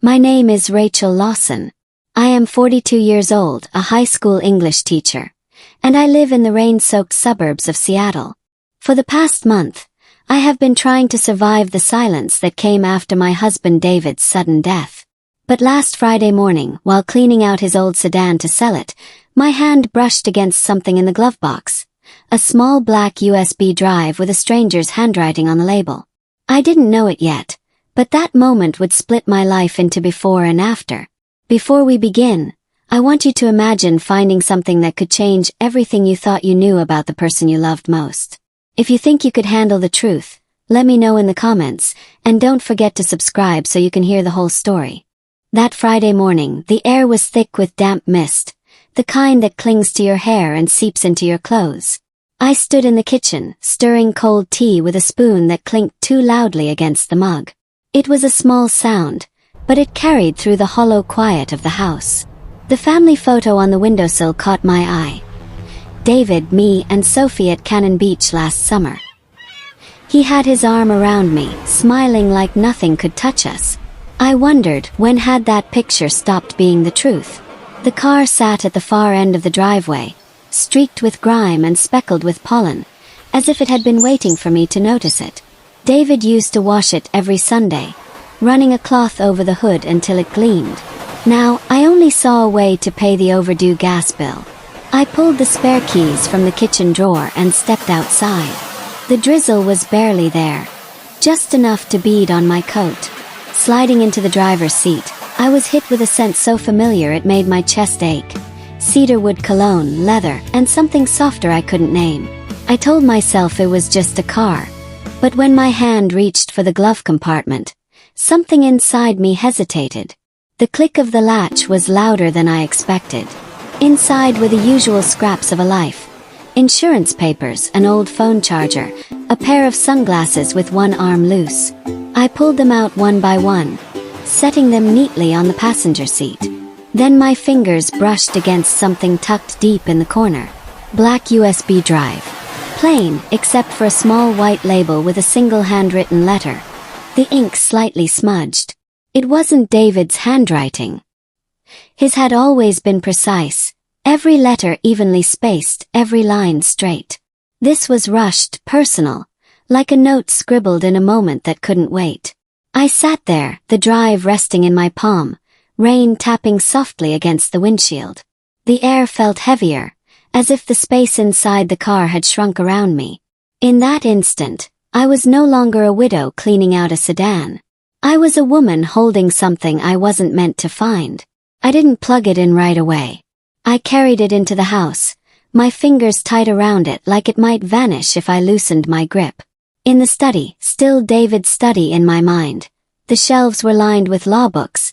My name is Rachel Lawson. I am 42 years old, a high school English teacher, and I live in the rain-soaked suburbs of Seattle. For the past month, I have been trying to survive the silence that came after my husband David's sudden death. But last Friday morning, while cleaning out his old sedan to sell it, my hand brushed against something in the glove box. A small black USB drive with a stranger's handwriting on the label. I didn't know it yet, but that moment would split my life into before and after. Before we begin, I want you to imagine finding something that could change everything you thought you knew about the person you loved most. If you think you could handle the truth, let me know in the comments, and don't forget to subscribe so you can hear the whole story. That Friday morning, the air was thick with damp mist, the kind that clings to your hair and seeps into your clothes. I stood in the kitchen, stirring cold tea with a spoon that clinked too loudly against the mug. It was a small sound, but it carried through the hollow quiet of the house. The family photo on the windowsill caught my eye. David, me, and Sophie at Cannon Beach last summer. He had his arm around me, smiling like nothing could touch us. I wondered, when had that picture stopped being the truth? The car sat at the far end of the driveway, streaked with grime and speckled with pollen, as if it had been waiting for me to notice it. David used to wash it every Sunday, running a cloth over the hood until it gleamed. Now, I only saw a way to pay the overdue gas bill. I pulled the spare keys from the kitchen drawer and stepped outside. The drizzle was barely there, just enough to bead on my coat. Sliding into the driver's seat, I was hit with a scent so familiar it made my chest ache. Cedarwood cologne, leather, and something softer I couldn't name. I told myself it was just a car. But when my hand reached for the glove compartment, something inside me hesitated. The click of the latch was louder than I expected. Inside were the usual scraps of a life. Insurance papers, an old phone charger, a pair of sunglasses with one arm loose. I pulled them out one by one, setting them neatly on the passenger seat. Then my fingers brushed against something tucked deep in the corner. Black USB drive. Plain, except for a small white label with a single handwritten letter. The ink slightly smudged. It wasn't David's handwriting. His had always been precise, every letter evenly spaced, every line straight. This was rushed, personal, like a note scribbled in a moment that couldn't wait. I sat there, the drive resting in my palm, rain tapping softly against the windshield. The air felt heavier, as if the space inside the car had shrunk around me. In that instant, I was no longer a widow cleaning out a sedan. I was a woman holding something I wasn't meant to find. I didn't plug it in right away. I carried it into the house, my fingers tight around it like it might vanish if I loosened my grip. In the study, still David's study in my mind, the shelves were lined with law books.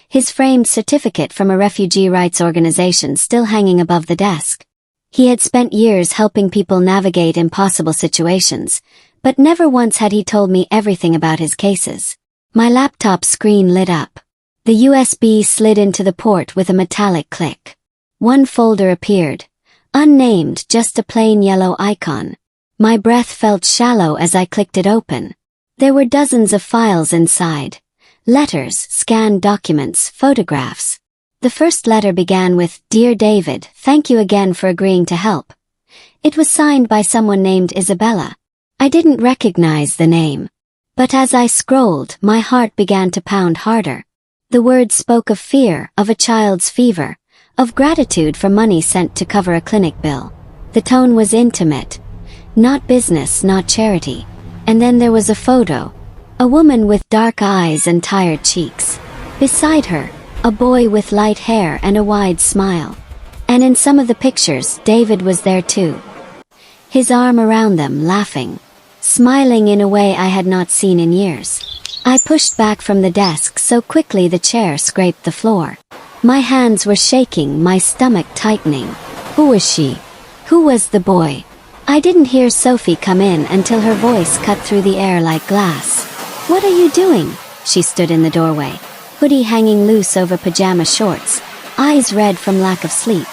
His framed certificate from a refugee rights organization still hanging above the desk. He had spent years helping people navigate impossible situations, but never once had he told me everything about his cases. My laptop screen lit up. The USB slid into the port with a metallic click. One folder appeared, unnamed, just a plain yellow icon. My breath felt shallow as I clicked it open. There were dozens of files inside. Letters, scanned documents, photographs. The first letter began with, "Dear David, thank you again for agreeing to help." It was signed by someone named Isabella. I didn't recognize the name. But as I scrolled, my heart began to pound harder. The words spoke of fear, of a child's fever, of gratitude for money sent to cover a clinic bill. The tone was intimate. Not business, not charity. And then there was a photo. A woman with dark eyes and tired cheeks. Beside her, a boy with light hair and a wide smile. And in some of the pictures, David was there too. His arm around them, laughing. Smiling in a way I had not seen in years. I pushed back from the desk so quickly the chair scraped the floor. My hands were shaking, my stomach tightening. Who was she? Who was the boy? I didn't hear Sophie come in until her voice cut through the air like glass. "What are you doing?" She stood in the doorway, hoodie hanging loose over pajama shorts, eyes red from lack of sleep.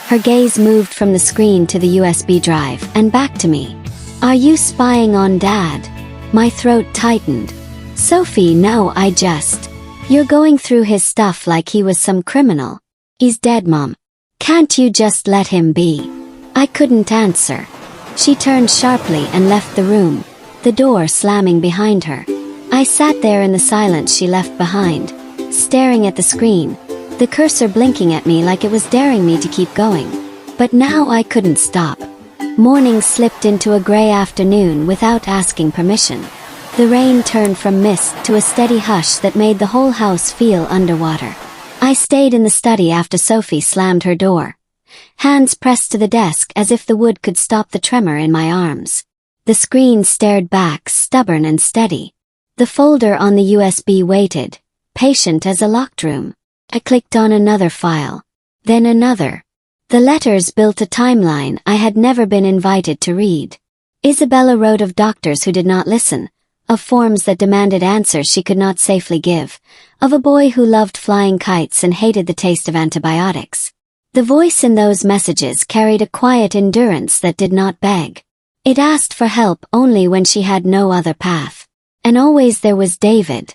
Her gaze moved from the screen to the USB drive and back to me. "Are you spying on Dad?" My throat tightened. "Sophie, no, I just..." You're going through his stuff like he was some criminal. He's dead, Mom. Can't you just let him be? I couldn't answer. She turned sharply and left the room, the door slamming behind her. I sat there in the silence she left behind, staring at the screen, the cursor blinking at me like it was daring me to keep going. But now I couldn't stop. Morning slipped into a gray afternoon without asking permission. The rain turned from mist to a steady hush that made the whole house feel underwater. I stayed in the study after Sophie slammed her door, hands pressed to the desk as if the wood could stop the tremor in my arms. The screen stared back, stubborn and steady. The folder on the USB waited, patient as a locked room. I clicked on another file, then another. The letters built a timeline I had never been invited to read. Isabella wrote of doctors who did not listen, of forms that demanded answers she could not safely give, of a boy who loved flying kites and hated the taste of antibiotics. The voice in those messages carried a quiet endurance that did not beg. It asked for help only when she had no other path. And always there was David.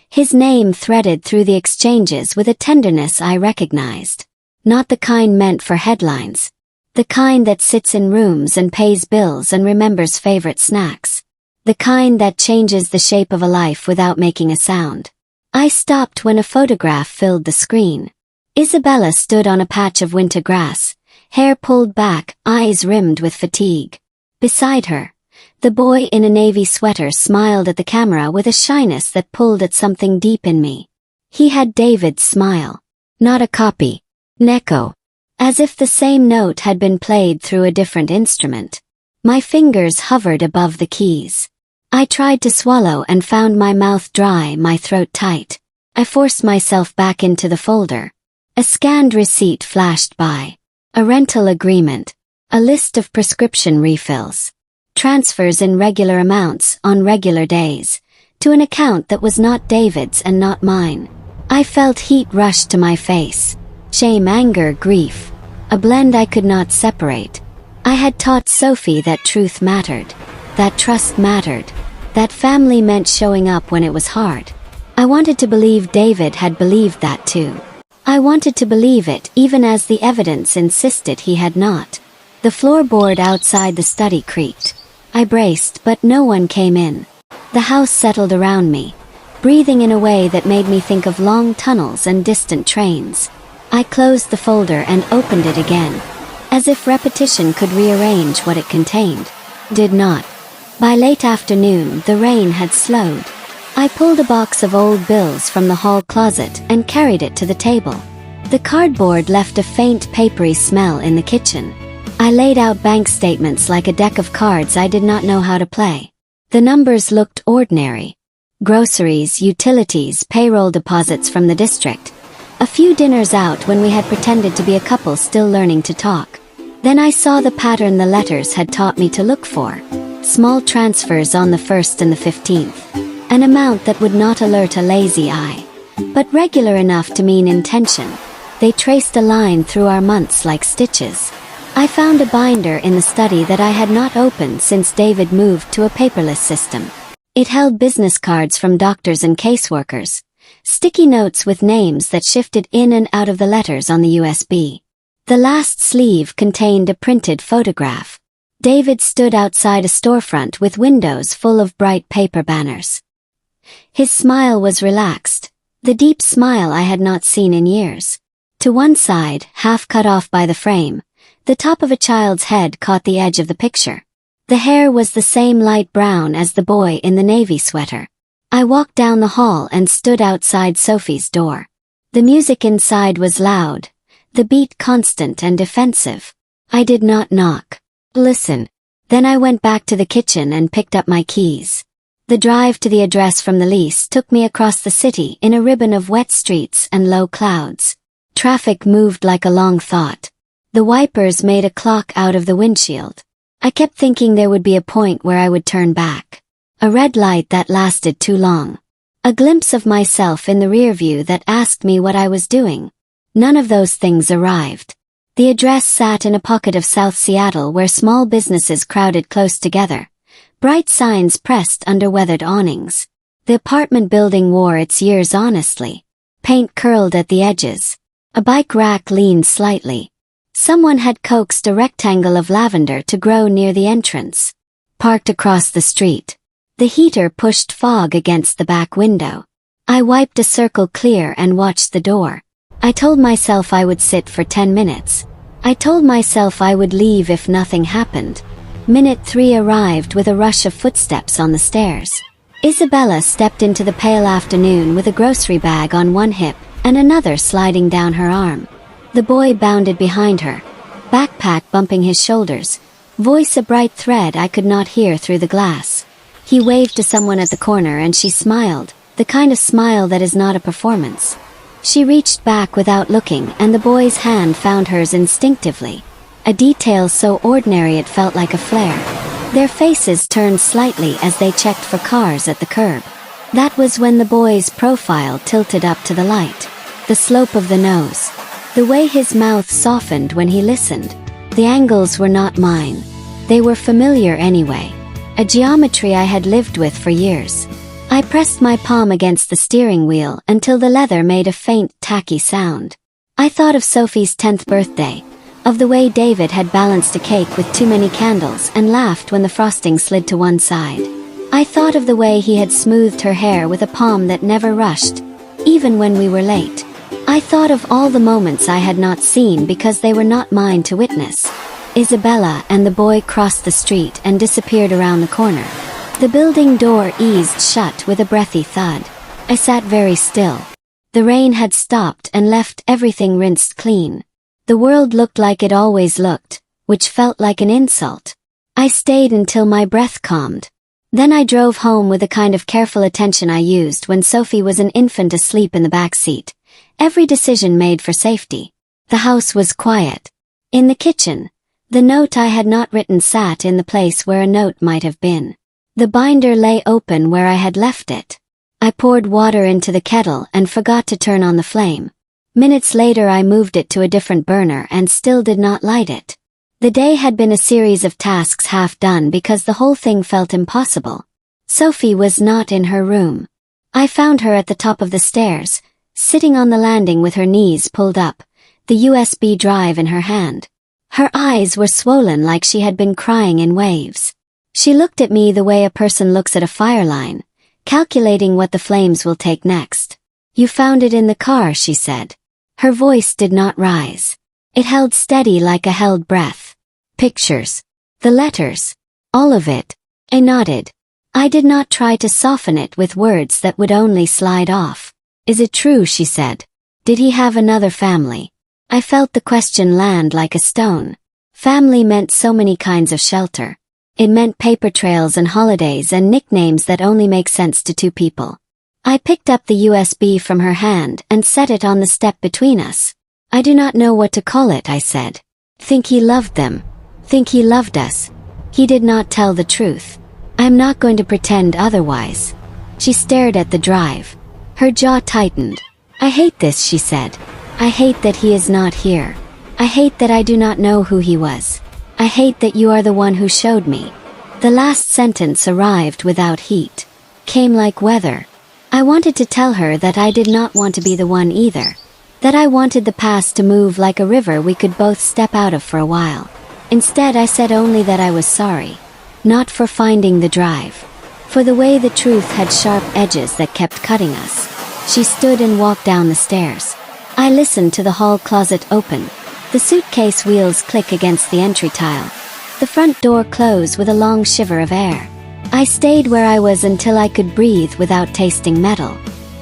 His name threaded through the exchanges with a tenderness I recognized. Not the kind meant for headlines. The kind that sits in rooms and pays bills and remembers favorite snacks. The kind that changes the shape of a life without making a sound. I stopped when a photograph filled the screen. Isabella stood on a patch of winter grass, hair pulled back, eyes rimmed with fatigue. Beside her, the boy in a navy sweater smiled at the camera with a shyness that pulled at something deep in me. He had David's smile. Not a copy. An echo. As if the same note had been played through a different instrument. My fingers hovered above the keys. I tried to swallow and found my mouth dry, my throat tight. I forced myself back into the folder. A scanned receipt flashed by. A rental agreement. A list of prescription refills. Transfers in regular amounts on regular days. To an account that was not David's and not mine. I felt heat rush to my face. Shame, anger, grief. A blend I could not separate. I had taught Sophie that truth mattered. That trust mattered. That family meant showing up when it was hard. I wanted to believe David had believed that too. I wanted to believe it even as the evidence insisted he had not. The floorboard outside the study creaked. I braced, but no one came in. The house settled around me, breathing in a way that made me think of long tunnels and distant trains. I closed the folder and opened it again, as if repetition could rearrange what it contained. Did not. By late afternoon, the rain had slowed. I pulled a box of old bills from the hall closet and carried it to the table. The cardboard left a faint papery smell in the kitchen. I laid out bank statements like a deck of cards I did not know how to play. The numbers looked ordinary. Groceries, utilities, payroll deposits from the district. A few dinners out when we had pretended to be a couple still learning to talk. Then I saw the pattern the letters had taught me to look for. Small transfers on the 1st and the 15th. An amount that would not alert a lazy eye, but regular enough to mean intention. They traced a line through our months like stitches. I found a binder in the study that I had not opened since David moved to a paperless system. It held business cards from doctors and caseworkers. Sticky notes with names that shifted in and out of the letters on the USB. The last sleeve contained a printed photograph. David stood outside a storefront with windows full of bright paper banners. His smile was relaxed, the deep smile I had not seen in years. To one side, half cut off by the frame, the top of a child's head caught the edge of the picture. The hair was the same light brown as the boy in the navy sweater. I walked down the hall and stood outside Sophie's door. The music inside was loud, the beat constant and defensive. I did not knock. Listen. Then I went back to the kitchen and picked up my keys. The drive to the address from the lease took me across the city in a ribbon of wet streets and low clouds. Traffic moved like a long thought. The wipers made a clock out of the windshield. I kept thinking there would be a point where I would turn back. A red light that lasted too long. A glimpse of myself in the rear view that asked me what I was doing. None of those things arrived. The address sat in a pocket of South Seattle where small businesses crowded close together. Bright signs pressed under weathered awnings. The apartment building wore its years honestly. Paint curled at the edges. A bike rack leaned slightly. Someone had coaxed a rectangle of lavender to grow near the entrance. Parked across the street. The heater pushed fog against the back window. I wiped a circle clear and watched the door. I told myself I would sit for 10 minutes. I told myself I would leave if nothing happened. Minute 3 arrived with a rush of footsteps on the stairs. Isabella stepped into the pale afternoon with a grocery bag on one hip and another sliding down her arm. The boy bounded behind her, backpack bumping his shoulders, voice a bright thread I could not hear through the glass. He waved to someone at the corner and she smiled, the kind of smile that is not a performance. She reached back without looking and the boy's hand found hers instinctively. A detail so ordinary it felt like a flare. Their faces turned slightly as they checked for cars at the curb. That was when the boy's profile tilted up to the light. The slope of the nose. The way his mouth softened when he listened. The angles were not mine. They were familiar anyway. A geometry I had lived with for years. I pressed my palm against the steering wheel until the leather made a faint, tacky sound. I thought of Sophie's 10th birthday. Of the way David had balanced a cake with too many candles and laughed when the frosting slid to one side. I thought of the way he had smoothed her hair with a palm that never rushed, even when we were late. I thought of all the moments I had not seen because they were not mine to witness. Isabella and the boy crossed the street and disappeared around the corner. The building door eased shut with a breathy thud. I sat very still. The rain had stopped and left everything rinsed clean. The world looked like it always looked, which felt like an insult. I stayed until my breath calmed. Then I drove home with the kind of careful attention I used when Sophie was an infant asleep in the back seat. Every decision made for safety. The house was quiet. In the kitchen, the note I had not written sat in the place where a note might have been. The binder lay open where I had left it. I poured water into the kettle and forgot to turn on the flame. Minutes later I moved it to a different burner and still did not light it. The day had been a series of tasks half done because the whole thing felt impossible. Sophie was not in her room. I found her at the top of the stairs, sitting on the landing with her knees pulled up, the USB drive in her hand. Her eyes were swollen like she had been crying in waves. She looked at me the way a person looks at a fire line, calculating what the flames will take next. "You found it in the car," she said. Her voice did not rise. It held steady like a held breath. "Pictures. The letters. All of it." I nodded. I did not try to soften it with words that would only slide off. "Is it true?" she said. "Did he have another family?" I felt the question land like a stone. Family meant so many kinds of shelter. It meant paper trails and holidays and nicknames that only make sense to two people. I picked up the USB from her hand and set it on the step between us. "I do not know what to call it," I said. "Think he loved them. Think he loved us. He did not tell the truth. I'm not going to pretend otherwise." She stared at the drive. Her jaw tightened. "I hate this," she said. "I hate that he is not here. I hate that I do not know who he was. I hate that you are the one who showed me." The last sentence arrived without heat. Came like weather. I wanted to tell her that I did not want to be the one either. That I wanted the past to move like a river we could both step out of for a while. Instead I said only that I was sorry. Not for finding the drive. For the way the truth had sharp edges that kept cutting us. She stood and walked down the stairs. I listened to the hall closet open. The suitcase wheels click against the entry tile. The front door close with a long shiver of air. I stayed where I was until I could breathe without tasting metal.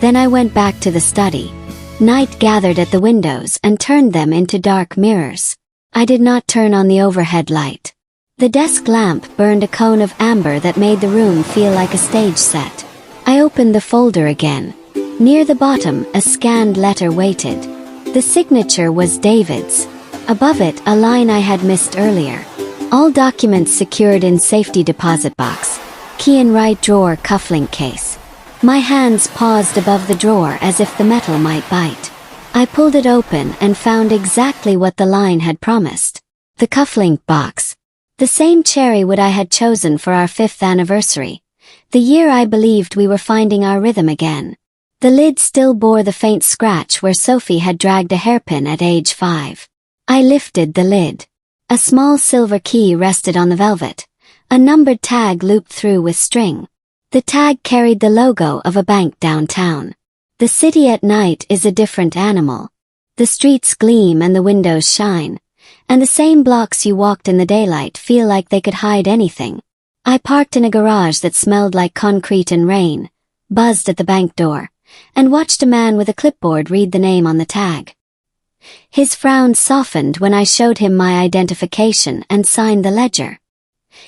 Then I went back to the study. Night gathered at the windows and turned them into dark mirrors. I did not turn on the overhead light. The desk lamp burned a cone of amber that made the room feel like a stage set. I opened the folder again. Near the bottom, a scanned letter waited. The signature was David's. Above it, a line I had missed earlier. "All documents secured in safety deposit box. Key in right drawer cufflink case." My hands paused above the drawer as if the metal might bite. I pulled it open and found exactly what the line had promised. The cufflink box. The same cherry wood I had chosen for our 5th anniversary. The year I believed we were finding our rhythm again. The lid still bore the faint scratch where Sophie had dragged a hairpin at age 5. I lifted the lid. A small silver key rested on the velvet. A numbered tag looped through with string. The tag carried the logo of a bank downtown. The city at night is a different animal. The streets gleam and the windows shine. And the same blocks you walked in the daylight feel like they could hide anything. I parked in a garage that smelled like concrete and rain, buzzed at the bank door, and watched a man with a clipboard read the name on the tag. His frown softened when I showed him my identification and signed the ledger.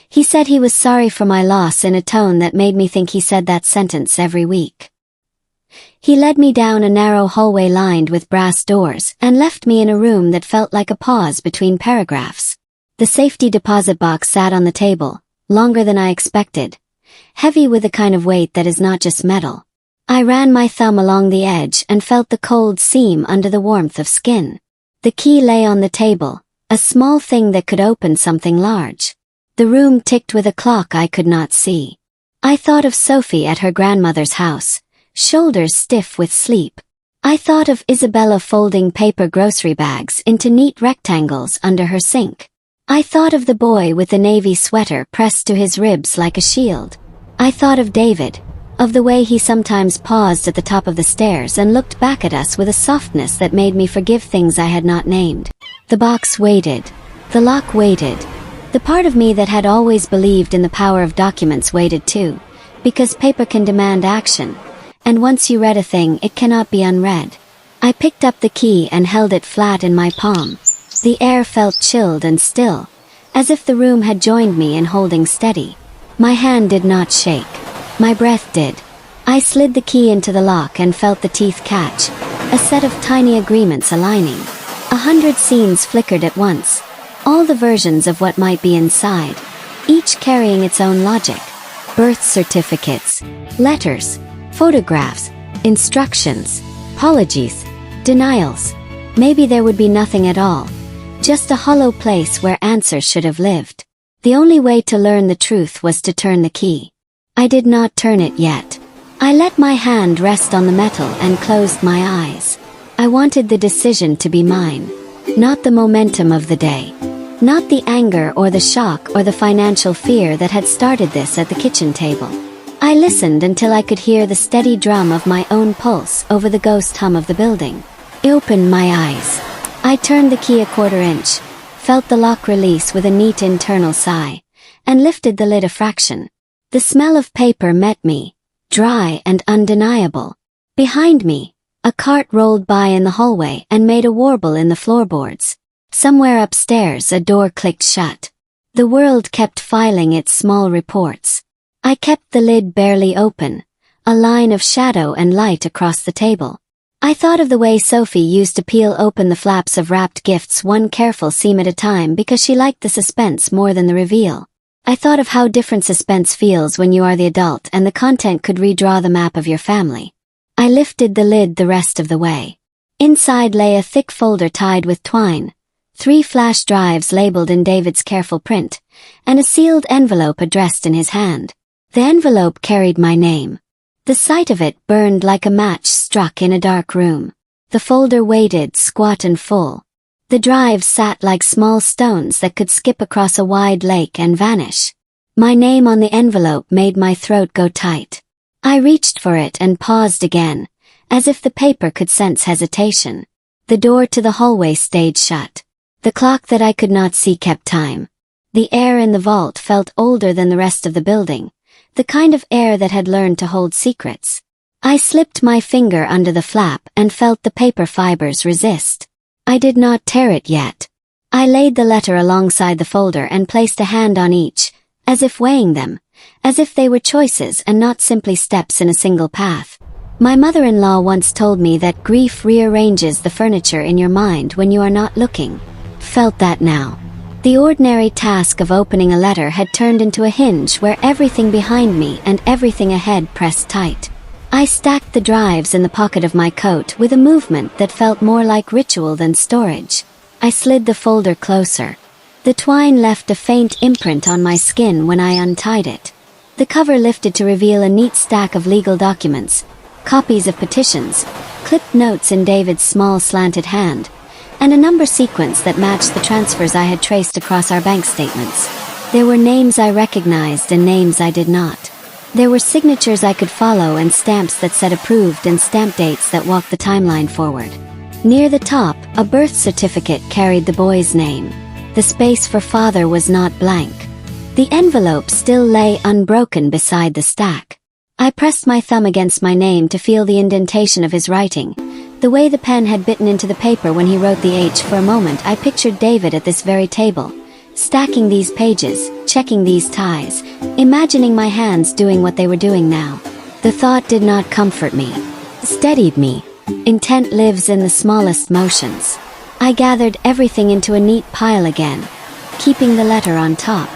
He said he was sorry for my loss in a tone that made me think he said that sentence every week. He led me down a narrow hallway lined with brass doors and left me in a room that felt like a pause between paragraphs. The safety deposit box sat on the table, longer than I expected, heavy with the kind of weight that is not just metal. I ran my thumb along the edge and felt the cold seam under the warmth of skin. The key lay on the table, a small thing that could open something large. The room ticked with a clock I could not see. I thought of Sophie at her grandmother's house, shoulders stiff with sleep. I thought of Isabella folding paper grocery bags into neat rectangles under her sink. I thought of the boy with the navy sweater pressed to his ribs like a shield. I thought of David, of the way he sometimes paused at the top of the stairs and looked back at us with a softness that made me forgive things I had not named. The box waited. The lock waited. The part of me that had always believed in the power of documents waited too, because paper can demand action, and once you read a thing it cannot be unread. I picked up the key and held it flat in my palm. The air felt chilled and still, as if the room had joined me in holding steady. My hand did not shake. My breath did. I slid the key into the lock and felt the teeth catch, a set of tiny agreements aligning. 100 scenes flickered at once, all the versions of what might be inside, each carrying its own logic. Birth certificates, letters, photographs, instructions, apologies, denials. Maybe there would be nothing at all, just a hollow place where answers should have lived. The only way to learn the truth was to turn the key. I did not turn it yet. I let my hand rest on the metal and closed my eyes. I wanted the decision to be mine, not the momentum of the day, not the anger or the shock or the financial fear that had started this at the kitchen table. I listened until I could hear the steady drum of my own pulse over the ghost hum of the building. I opened my eyes. I turned the key a quarter inch, felt the lock release with a neat internal sigh, and lifted the lid a fraction. The smell of paper met me, dry and undeniable. Behind me, a cart rolled by in the hallway and made a warble in the floorboards. Somewhere upstairs a door clicked shut. The world kept filing its small reports. I kept the lid barely open, a line of shadow and light across the table. I thought of the way Sophie used to peel open the flaps of wrapped gifts one careful seam at a time because she liked the suspense more than the reveal. I thought of how different suspense feels when you are the adult and the content could redraw the map of your family. I lifted the lid the rest of the way. Inside lay a thick folder tied with twine, 3 flash drives labeled in David's careful print, and a sealed envelope addressed in his hand. The envelope carried my name. The sight of it burned like a match struck in a dark room. The folder waited, squat and full. The drives sat like small stones that could skip across a wide lake and vanish. My name on the envelope made my throat go tight. I reached for it and paused again, as if the paper could sense hesitation. The door to the hallway stayed shut. The clock that I could not see kept time. The air in the vault felt older than the rest of the building, the kind of air that had learned to hold secrets. I slipped my finger under the flap and felt the paper fibers resist. I did not tear it yet. I laid the letter alongside the folder and placed a hand on each, as if weighing them, as if they were choices and not simply steps in a single path. My mother-in-law once told me that grief rearranges the furniture in your mind when you are not looking. Felt that now. The ordinary task of opening a letter had turned into a hinge where everything behind me and everything ahead pressed tight. I stacked the drives in the pocket of my coat with a movement that felt more like ritual than storage. I slid the folder closer. The twine left a faint imprint on my skin when I untied it. The cover lifted to reveal a neat stack of legal documents, copies of petitions, clipped notes in David's small slanted hand, and a number sequence that matched the transfers I had traced across our bank statements. There were names I recognized and names I did not. There were signatures I could follow and stamps that said approved and stamp dates that walked the timeline forward. Near the top, a birth certificate carried the boy's name. The space for father was not blank. The envelope still lay unbroken beside the stack. I pressed my thumb against my name to feel the indentation of his writing. The way the pen had bitten into the paper when he wrote the H. For a moment I pictured David at this very table, stacking these pages, checking these ties, imagining my hands doing what they were doing now. The thought did not comfort me, steadied me. Intent lives in the smallest motions. I gathered everything into a neat pile again, keeping the letter on top.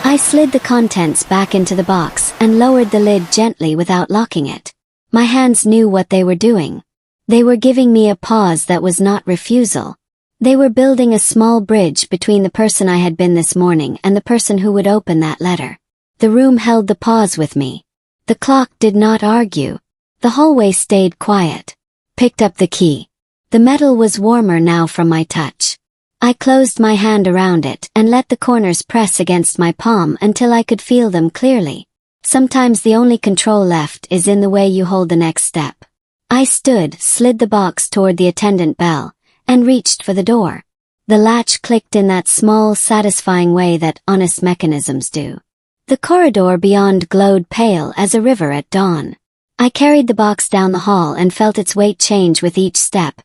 I slid the contents back into the box and lowered the lid gently without locking it. My hands knew what they were doing. They were giving me a pause that was not refusal. They were building a small bridge between the person I had been this morning and the person who would open that letter. The room held the pause with me. The clock did not argue. The hallway stayed quiet. Picked up the key. The metal was warmer now from my touch. I closed my hand around it and let the corners press against my palm until I could feel them clearly. Sometimes the only control left is in the way you hold the next step. I stood, slid the box toward the attendant bell, and reached for the door. The latch clicked in that small, satisfying way that honest mechanisms do. The corridor beyond glowed pale as a river at dawn. I carried the box down the hall and felt its weight change with each step.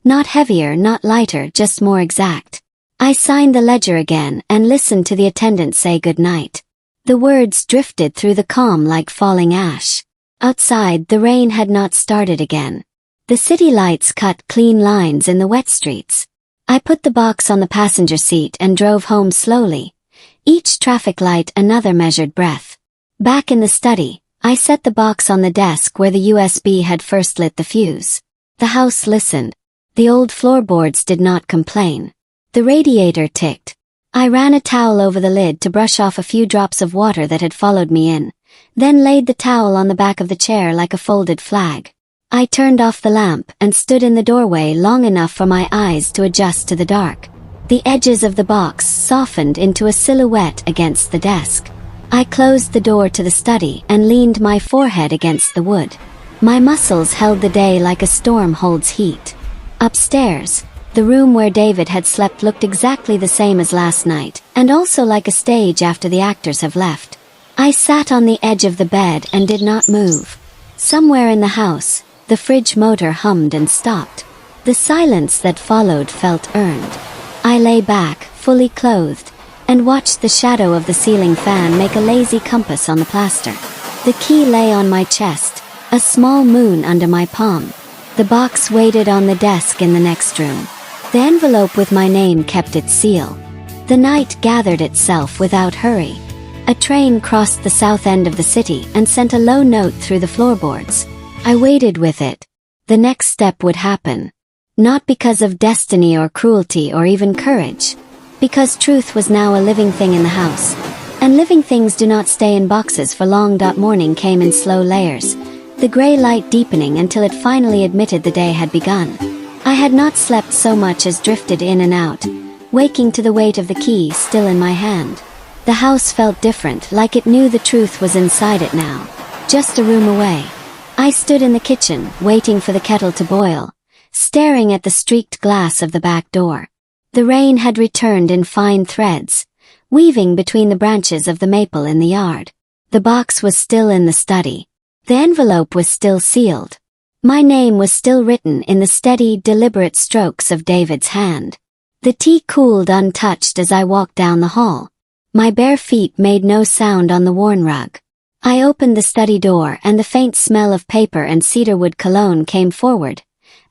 Not heavier, not lighter, just more exact. I signed the ledger again and listened to the attendant say goodnight. The words drifted through the calm like falling ash. Outside, the rain had not started again. The city lights cut clean lines in the wet streets. I put the box on the passenger seat and drove home slowly. Each traffic light another measured breath. Back in the study, I set the box on the desk where the USB had first lit the fuse. The house listened. The old floorboards did not complain. The radiator ticked. I ran a towel over the lid to brush off a few drops of water that had followed me in, then laid the towel on the back of the chair like a folded flag. I turned off the lamp and stood in the doorway long enough for my eyes to adjust to the dark. The edges of the box softened into a silhouette against the desk. I closed the door to the study and leaned my forehead against the wood. My muscles held the day like a storm holds heat. Upstairs, the room where David had slept looked exactly the same as last night, and also like a stage after the actors have left. I sat on the edge of the bed and did not move. Somewhere in the house, the fridge motor hummed and stopped. The silence that followed felt earned. I lay back, fully clothed, and watched the shadow of the ceiling fan make a lazy compass on the plaster. The key lay on my chest, a small moon under my palm. The box waited on the desk in the next room. The envelope with my name kept its seal. The night gathered itself without hurry. A train crossed the south end of the city and sent a low note through the floorboards. I waited with it. The next step would happen. Not because of destiny or cruelty or even courage. Because truth was now a living thing in the house. And living things do not stay in boxes for long. Morning came in slow layers, the gray light deepening until it finally admitted the day had begun. I had not slept so much as drifted in and out, waking to the weight of the key still in my hand. The house felt different, like it knew the truth was inside it now, just a room away. I stood in the kitchen, waiting for the kettle to boil, staring at the streaked glass of the back door. The rain had returned in fine threads, weaving between the branches of the maple in the yard. The box was still in the study. The envelope was still sealed. My name was still written in the steady, deliberate strokes of David's hand. The tea cooled untouched as I walked down the hall. My bare feet made no sound on the worn rug. I opened the study door and the faint smell of paper and cedarwood cologne came forward,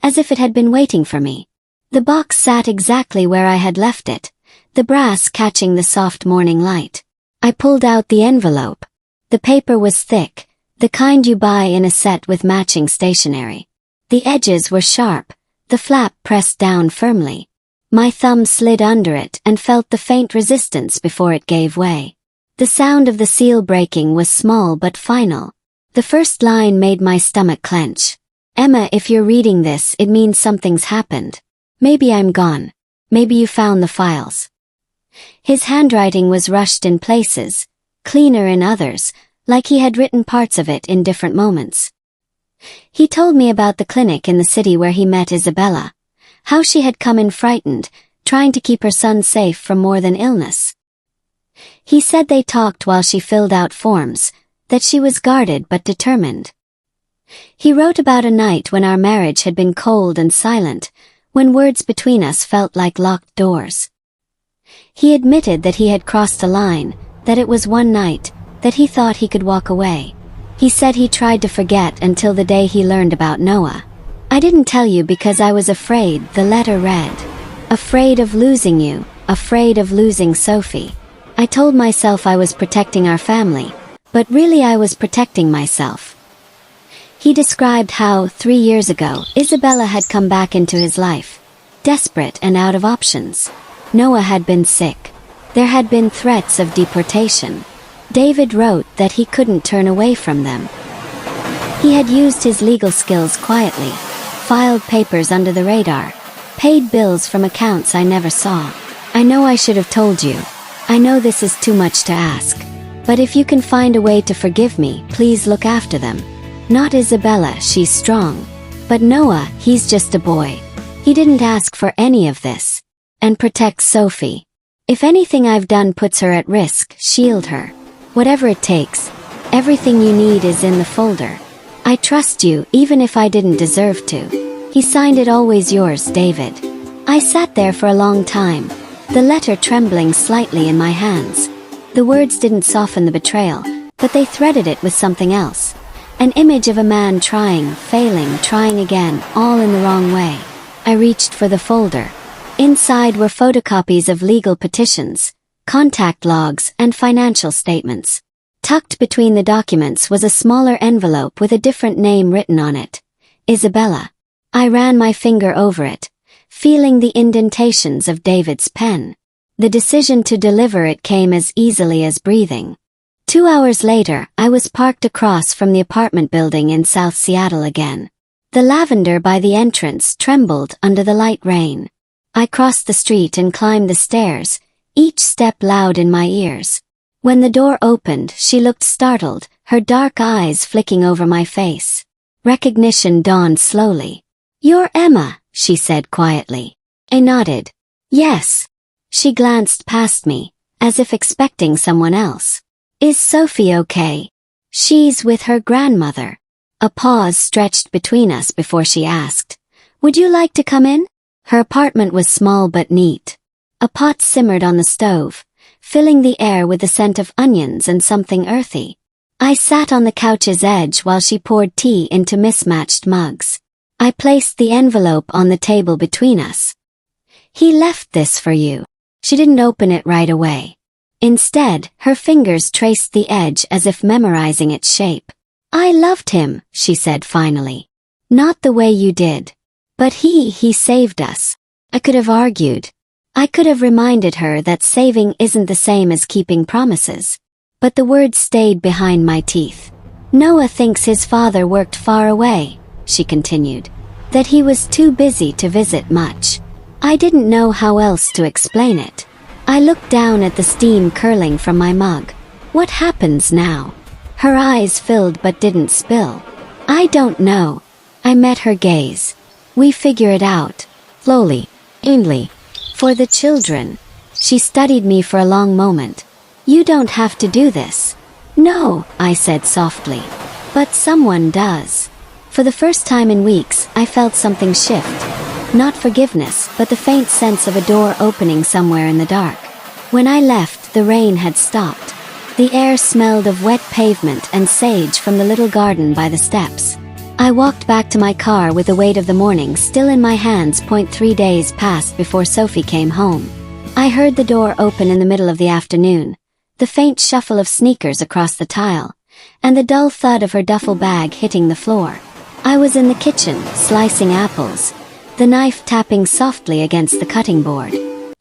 as if it had been waiting for me. The box sat exactly where I had left it, the brass catching the soft morning light. I pulled out the envelope. The paper was thick, the kind you buy in a set with matching stationery. The edges were sharp, the flap pressed down firmly. My thumb slid under it and felt the faint resistance before it gave way. The sound of the seal breaking was small but final. The first line made my stomach clench. Emma, if you're reading this, it means something's happened. Maybe I'm gone. Maybe you found the files. His handwriting was rushed in places, cleaner in others, like he had written parts of it in different moments. He told me about the clinic in the city where he met Isabella, how she had come in frightened, trying to keep her son safe from more than illness. He said they talked while she filled out forms, that she was guarded but determined. He wrote about a night when our marriage had been cold and silent, when words between us felt like locked doors. He admitted that he had crossed a line, that it was one night, that he thought he could walk away. He said he tried to forget until the day he learned about Noah. I didn't tell you because I was afraid, the letter read. Afraid of losing you, afraid of losing Sophie. I told myself I was protecting our family, but really I was protecting myself. He described how, 3 years ago, Isabella had come back into his life, desperate and out of options. Noah had been sick. There had been threats of deportation. David wrote that he couldn't turn away from them. He had used his legal skills quietly, filed papers under the radar, paid bills from accounts I never saw. I know I should have told you. I know this is too much to ask. But if you can find a way to forgive me, please look after them. Not Isabella, she's strong. But Noah, he's just a boy. He didn't ask for any of this. And protect Sophie. If anything I've done puts her at risk, shield her. Whatever it takes. Everything you need is in the folder. I trust you, even if I didn't deserve to. He signed it, always yours, David. I sat there for a long time, the letter trembling slightly in my hands. The words didn't soften the betrayal, but they threaded it with something else. An image of a man trying, failing, trying again, all in the wrong way. I reached for the folder. Inside were photocopies of legal petitions, contact logs, and financial statements. Tucked between the documents was a smaller envelope with a different name written on it. Isabella. I ran my finger over it, feeling the indentations of David's pen. The decision to deliver it came as easily as breathing. 2 hours later, I was parked across from the apartment building in South Seattle again. The lavender by the entrance trembled under the light rain. I crossed the street and climbed the stairs, each step loud in my ears. When the door opened, she looked startled, her dark eyes flicking over my face. Recognition dawned slowly. "You're Emma," she said quietly. I nodded. "Yes." She glanced past me, as if expecting someone else. "Is Sophie okay?" "She's with her grandmother." A pause stretched between us before she asked, "Would you like to come in?" Her apartment was small but neat. A pot simmered on the stove, filling the air with the scent of onions and something earthy. I sat on the couch's edge while she poured tea into mismatched mugs. I placed the envelope on the table between us. "He left this for you." She didn't open it right away. Instead, her fingers traced the edge as if memorizing its shape. "I loved him," she said finally. "Not the way you did. But he saved us." I could have argued. I could have reminded her that saving isn't the same as keeping promises. But the words stayed behind my teeth. "Noah thinks his father worked far away," she continued. "That he was too busy to visit much." I didn't know how else to explain it. I looked down at the steam curling from my mug. "What happens now?" Her eyes filled but didn't spill. "I don't know." I met her gaze. "We figure it out. Slowly. Ainly. For the children." She studied me for a long moment. "You don't have to do this." "No," I said softly. "But someone does." For the first time in weeks, I felt something shift. Not forgiveness, but the faint sense of a door opening somewhere in the dark. When I left, the rain had stopped. The air smelled of wet pavement and sage from the little garden by the steps. I walked back to my car with the weight of the morning still in my hands. 3 days passed before Sophie came home. I heard the door open in the middle of the afternoon, the faint shuffle of sneakers across the tile, and the dull thud of her duffel bag hitting the floor. I was in the kitchen, slicing apples, the knife tapping softly against the cutting board.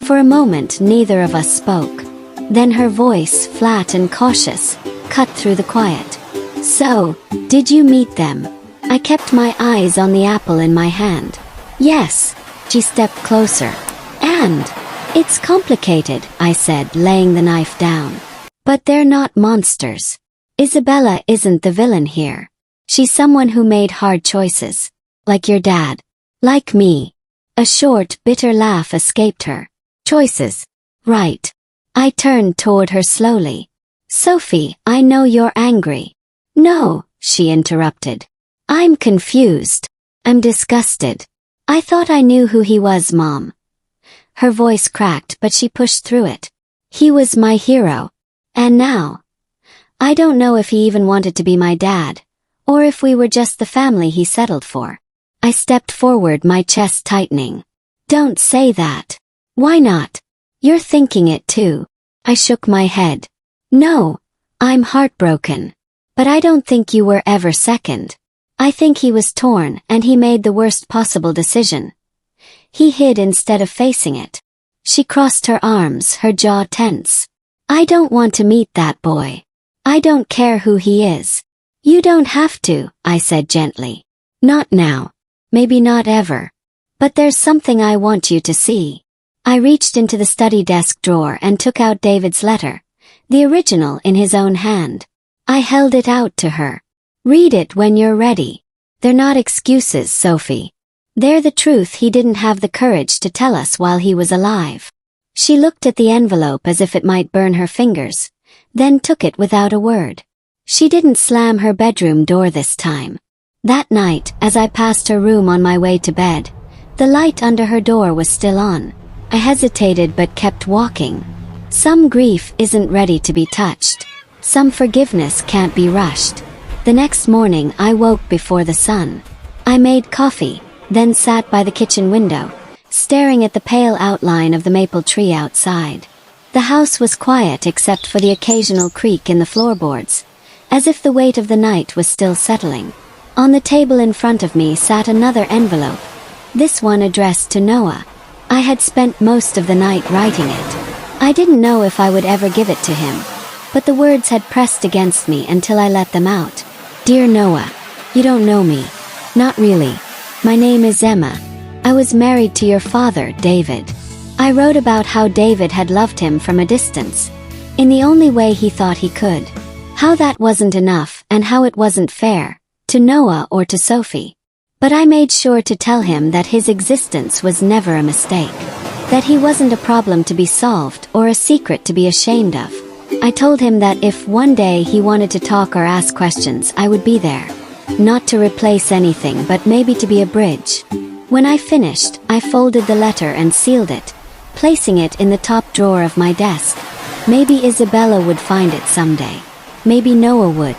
For a moment, neither of us spoke. Then her voice, flat and cautious, cut through the quiet. So, did you meet them? I kept my eyes on the apple in my hand. Yes. She stepped closer. And it's complicated, I said, laying the knife down. But they're not monsters. Isabella isn't the villain here. She's someone who made hard choices. Like your dad. Like me. A short, bitter laugh escaped her. Choices. Right. I turned toward her slowly. Sophie, I know you're angry. No, she interrupted. I'm confused. I'm disgusted. I thought I knew who he was, Mom. Her voice cracked, but she pushed through it. He was my hero. And now? I don't know if he even wanted to be my dad, or if we were just the family he settled for. I stepped forward, my chest tightening. Don't say that. Why not? You're thinking it too. I shook my head. No, I'm heartbroken. But I don't think you were ever second. I think he was torn and he made the worst possible decision. He hid instead of facing it. She crossed her arms, her jaw tense. I don't want to meet that boy. I don't care who he is. You don't have to, I said gently. Not now. Maybe not ever. But there's something I want you to see. I reached into the study desk drawer and took out David's letter, the original in his own hand. I held it out to her. Read it when you're ready. They're not excuses, Sophie. They're the truth he didn't have the courage to tell us while he was alive. She looked at the envelope as if it might burn her fingers, then took it without a word. She didn't slam her bedroom door this time. That night, as I passed her room on my way to bed, the light under her door was still on. I hesitated but kept walking. Some grief isn't ready to be touched. Some forgiveness can't be rushed. The next morning I woke before the sun. I made coffee, then sat by the kitchen window, staring at the pale outline of the maple tree outside. The house was quiet except for the occasional creak in the floorboards, as if the weight of the night was still settling. On the table in front of me sat another envelope, this one addressed to Noah. I had spent most of the night writing it. I didn't know if I would ever give it to him, but the words had pressed against me until I let them out. Dear Noah, you don't know me. Not really. My name is Emma. I was married to your father, David. I wrote about how David had loved him from a distance, in the only way he thought he could. How that wasn't enough and how it wasn't fair, to Noah or to Sophie. But I made sure to tell him that his existence was never a mistake. That he wasn't a problem to be solved or a secret to be ashamed of. I told him that if one day he wanted to talk or ask questions, I would be there. Not to replace anything, but maybe to be a bridge. When I finished, I folded the letter and sealed it, placing it in the top drawer of my desk. Maybe Isabella would find it someday. Maybe Noah would.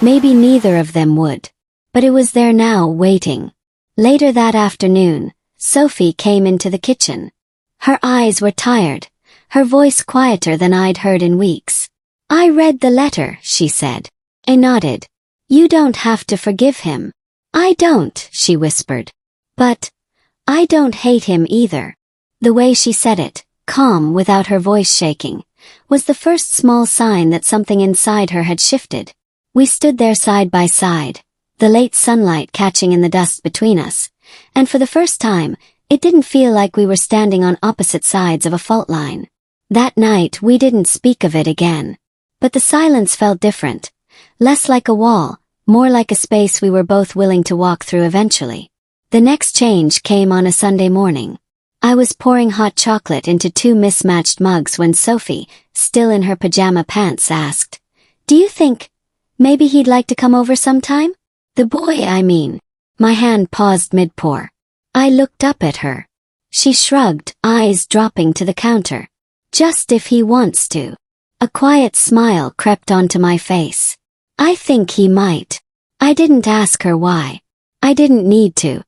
Maybe neither of them would. But it was there now, waiting. Later that afternoon, Sophie came into the kitchen. Her eyes were tired, her voice quieter than I'd heard in weeks. I read the letter, she said. I nodded. You don't have to forgive him. I don't, she whispered. But I don't hate him either. The way she said it, calm without her voice shaking, was the first small sign that something inside her had shifted. We stood there side by side, the late sunlight catching in the dust between us, and for the first time, it didn't feel like we were standing on opposite sides of a fault line. That night we didn't speak of it again. But the silence felt different, less like a wall, more like a space we were both willing to walk through eventually. The next change came on a Sunday morning. I was pouring hot chocolate into 2 mismatched mugs when Sophie, still in her pajama pants, asked, "Do you think maybe he'd like to come over sometime? The boy, I mean." My hand paused mid-pour. I looked up at her. She shrugged, eyes dropping to the counter. "Just if he wants to." A quiet smile crept onto my face. "I think he might." I didn't ask her why. I didn't need to.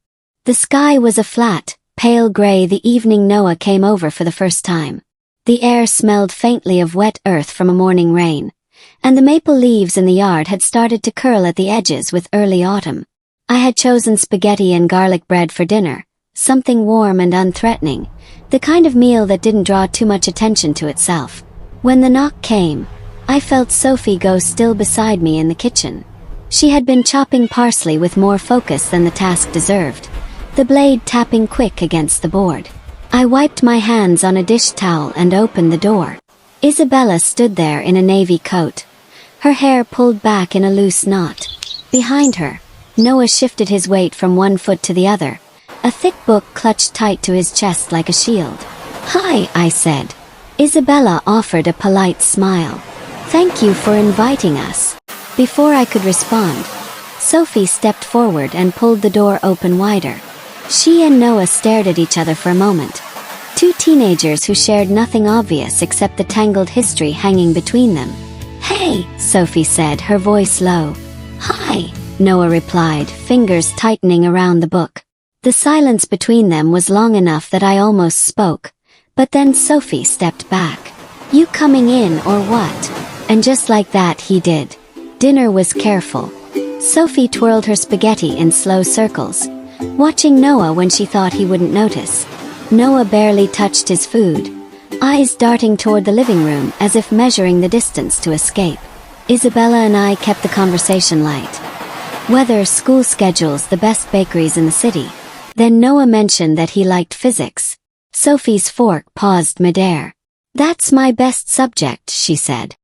The sky was a flat, pale gray the evening Noah came over for the first time. The air smelled faintly of wet earth from a morning rain, and the maple leaves in the yard had started to curl at the edges with early autumn. I had chosen spaghetti and garlic bread for dinner, something warm and unthreatening, the kind of meal that didn't draw too much attention to itself. When the knock came, I felt Sophie go still beside me in the kitchen. She had been chopping parsley with more focus than the task deserved, the blade tapping quick against the board. I wiped my hands on a dish towel and opened the door. Isabella stood there in a navy coat, her hair pulled back in a loose knot. Behind her, Noah shifted his weight from one foot to the other, a thick book clutched tight to his chest like a shield. "Hi," I said. Isabella offered a polite smile. "Thank you for inviting us." Before I could respond, Sophie stepped forward and pulled the door open wider. She and Noah stared at each other for a moment. Two teenagers who shared nothing obvious except the tangled history hanging between them. "Hey," Sophie said, her voice low. "Hi," Noah replied, fingers tightening around the book. The silence between them was long enough that I almost spoke, but then Sophie stepped back. "You coming in or what?" And just like that he did. Dinner was careful. Sophie twirled her spaghetti in slow circles, watching Noah when she thought he wouldn't notice. Noah barely touched his food, eyes darting toward the living room as if measuring the distance to escape. Isabella and I kept the conversation light. Weather, school schedules, the best bakeries in the city. Then Noah mentioned that he liked physics. Sophie's fork paused midair. "That's my best subject," she said.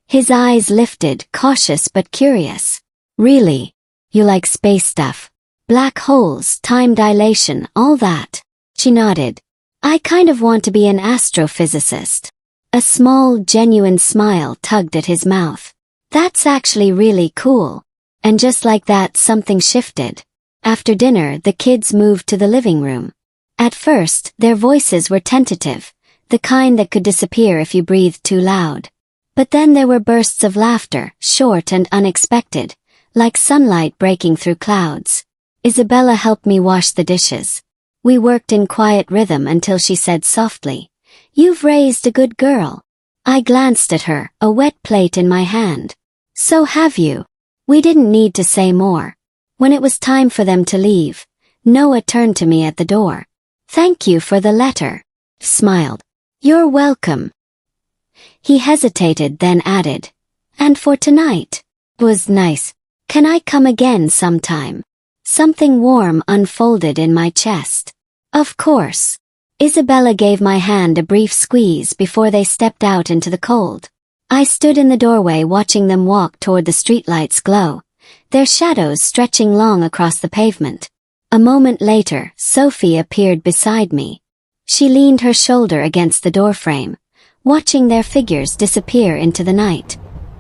His eyes lifted, cautious but curious. "Really? You like space stuff? Black holes, time dilation, all that?" She nodded. "I kind of want to be an astrophysicist." A small, genuine smile tugged at his mouth. "That's actually really cool." And just like that, something shifted. After dinner, the kids moved to the living room. At first, their voices were tentative, the kind that could disappear if you breathed too loud. But then there were bursts of laughter, short and unexpected, like sunlight breaking through clouds. Isabella helped me wash the dishes. We worked in quiet rhythm until she said softly, "You've raised a good girl." I glanced at her, a wet plate in my hand. "So have you." We didn't need to say more. When it was time for them to leave, Noah turned to me at the door. "Thank you for the letter." Smiled. "You're welcome." He hesitated, then added, "And for tonight." Was nice. "Can I come again sometime?" Something warm unfolded in my chest. "Of course." Isabella gave my hand a brief squeeze before they stepped out into the cold. I stood in the doorway watching them walk toward the streetlight's glow, their shadows stretching long across the pavement. A moment later, Sophie appeared beside me. She leaned her shoulder against the doorframe, watching their figures disappear into the night.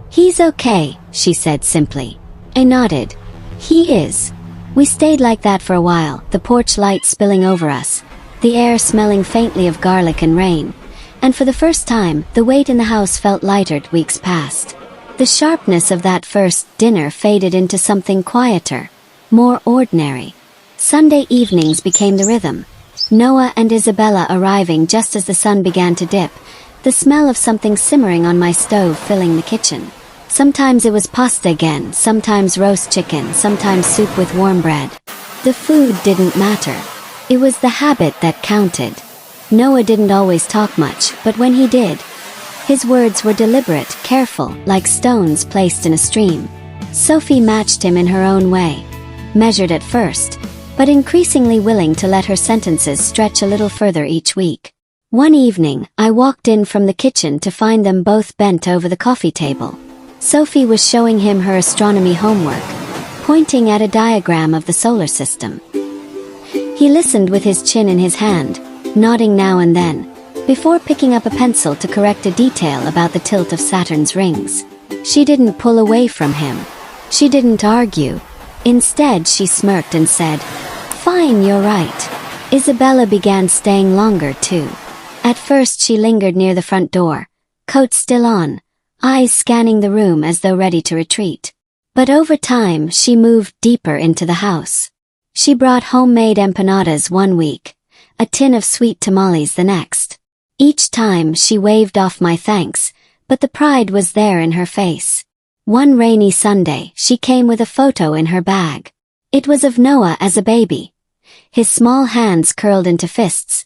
"He's okay," she said simply. I nodded. "He is." We stayed like that for a while, the porch light spilling over us, the air smelling faintly of garlic and rain, and for the first time, the weight in the house felt lighter. Weeks passed. The sharpness of that first dinner faded into something quieter, more ordinary. Sunday evenings became the rhythm. Noah and Isabella arriving just as the sun began to dip, the smell of something simmering on my stove filling the kitchen. Sometimes it was pasta again, sometimes roast chicken, sometimes soup with warm bread. The food didn't matter. It was the habit that counted. Noah didn't always talk much, but when he did, his words were deliberate, careful, like stones placed in a stream. Sophie matched him in her own way, measured at first, but increasingly willing to let her sentences stretch a little further each week. One evening, I walked in from the kitchen to find them both bent over the coffee table. Sophie was showing him her astronomy homework, pointing at a diagram of the solar system. He listened with his chin in his hand, nodding now and then, before picking up a pencil to correct a detail about the tilt of Saturn's rings. She didn't pull away from him. She didn't argue. Instead, she smirked and said, "Fine, you're right." Isabella began staying longer, too. At first she lingered near the front door, coat still on, eyes scanning the room as though ready to retreat. But over time she moved deeper into the house. She brought homemade empanadas one week, a tin of sweet tamales the next. Each time she waved off my thanks, but the pride was there in her face. One rainy Sunday she came with a photo in her bag. It was of Noah as a baby, his small hands curled into fists,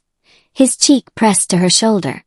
his cheek pressed to her shoulder.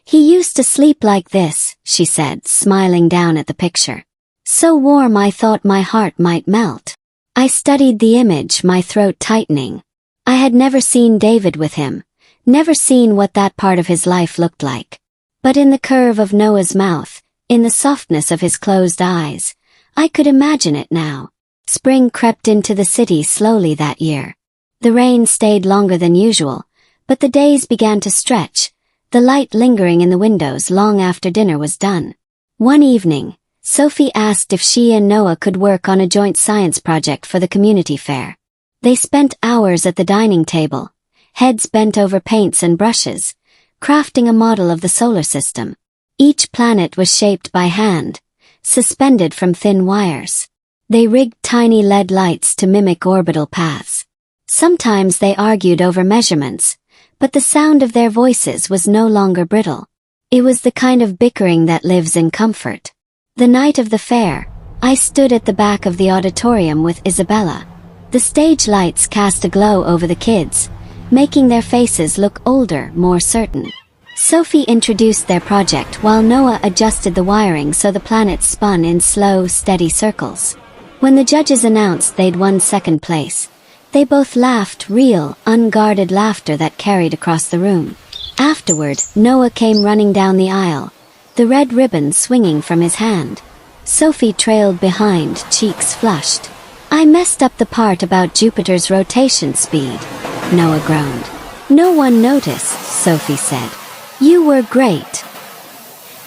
"He used to sleep like this," she said, smiling down at the picture. "So warm I thought my heart might melt." I studied the image, my throat tightening. I had never seen David with him, never seen what that part of his life looked like. But in the curve of Noah's mouth, in the softness of his closed eyes, I could imagine it now. Spring crept into the city slowly that year. The rain stayed longer than usual, but the days began to stretch, the light lingering in the windows long after dinner was done. One evening, Sophie asked if she and Noah could work on a joint science project for the community fair. They spent hours at the dining table, heads bent over paints and brushes, crafting a model of the solar system. Each planet was shaped by hand, suspended from thin wires. They rigged tiny LED lights to mimic orbital paths. Sometimes they argued over measurements, but the sound of their voices was no longer brittle. It was the kind of bickering that lives in comfort. The night of the fair, I stood at the back of the auditorium with Isabella. The stage lights cast a glow over the kids, making their faces look older, more certain. Sophie introduced their project while Noah adjusted the wiring so the planets spun in slow, steady circles. When the judges announced they'd won second place, they both laughed, real, unguarded laughter that carried across the room. Afterward, Noah came running down the aisle, the red ribbon swinging from his hand. Sophie trailed behind, cheeks flushed. "I messed up the part about Jupiter's rotation speed," Noah groaned. "No one noticed," Sophie said. "You were great."